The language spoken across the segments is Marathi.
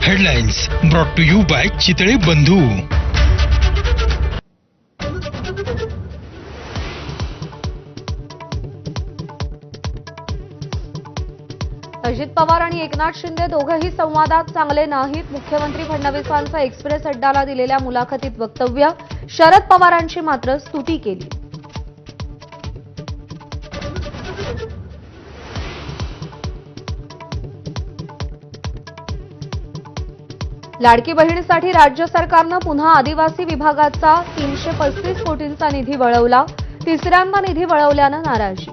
Headlines brought to you by Chitale Bandhu. Ajit Pawar आणि एकनाथ शिंदे दोघेही संवादात चांगले नाहीत. मुख्यमंत्री फडणवीसांचं एक्सप्रेस अड्डाला दिलेल्या मुलाखतीत वक्तव्य. शरद पवारांची मात्र स्तुती केली. लाडकी बहिणीसाठी राज्य सरकारनं पुन्हा आदिवासी विभागाचा 335 कोटींचा निधी वळवला. तिसऱ्यांदा निधी वळवल्यानं नाराजी.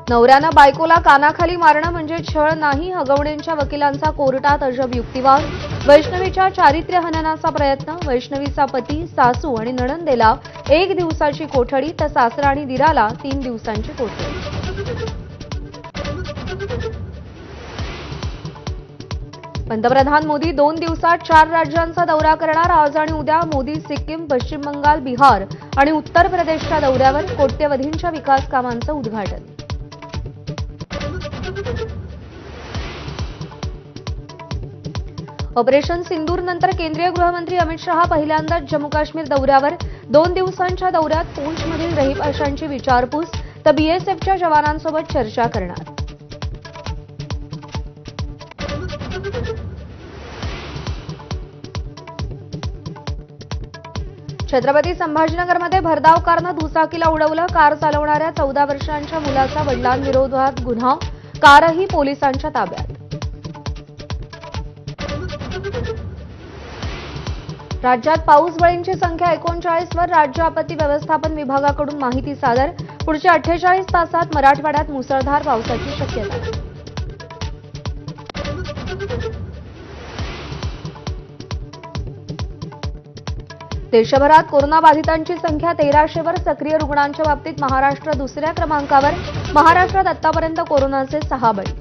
नवऱ्यानं बायकोला कानाखाली मारणं म्हणजे छळ नाही. हगवणेंच्या वकिलांचा कोर्टात अजब युक्तिवाद. वैष्णवीच्या चारित्र्य हननाचा प्रयत्न. वैष्णवीचा पती, सासू आणि नणंदेला 1 दिवसाची कोठडी तर सासरा आणि दिराला 3 दिवसांची कोठडी. पंतप्रधान मोदी 2 दिवसात 4 राज्यांचा दौरा करणार. आज आणि उद्या मोदी सिक्कीम, पश्चिम बंगाल, बिहार आणि उत्तर प्रदेशच्या दौऱ्यावर. कोट्यवधींच्या विकास कामांचं उद्घाटन. ऑपरेशन सिंदूर नंतर केंद्रीय गृहमंत्री अमित शहा पहिल्यांदाच जम्मू काश्मीर दौऱ्यावर. 2 दिवसांच्या दौऱ्यात पूंछमधील रहिवाशांची विचारपूस तर बीएसएफच्या जवानांसोबत चर्चा करणार. छत्रपती संभाजीनगरमध्ये भरधाव कारनं दुचाकीला उडवलं. कार चालवणाऱ्या 14 वर्षांच्या मुलाचा वडिलांविरोधात गुन्हा. कारही पोलिसांच्या ताब्यात. राज्यात पाऊस बळींची संख्या 39 वर. राज्य आपत्ती व्यवस्थापन विभागाकडून माहिती सादर. पुढच्या 48 तासात मराठवाड्यात मुसळधार पावसाची शक्यता. देशभरात कोरोनाबाधितांची संख्या 1300 वर. सक्रिय रुग्णांच्या बाबतीत महाराष्ट्र दुसऱ्या क्रमांकावर. महाराष्ट्रात आतापर्यंत कोरोनाचे 6 बळी.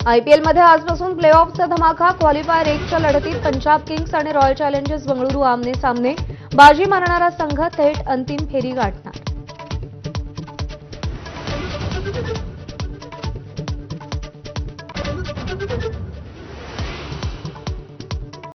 आयपीएलमध्ये आजपासून प्लेऑफचा धमाका. क्वालिफायर 1च्या लढतीत पंजाब किंग्स आणि रॉयल चॅलेंजर्स बंगळुरू आमने सामने. बाजी मारणारा संघ थेट अंतिम फेरी गाठणार.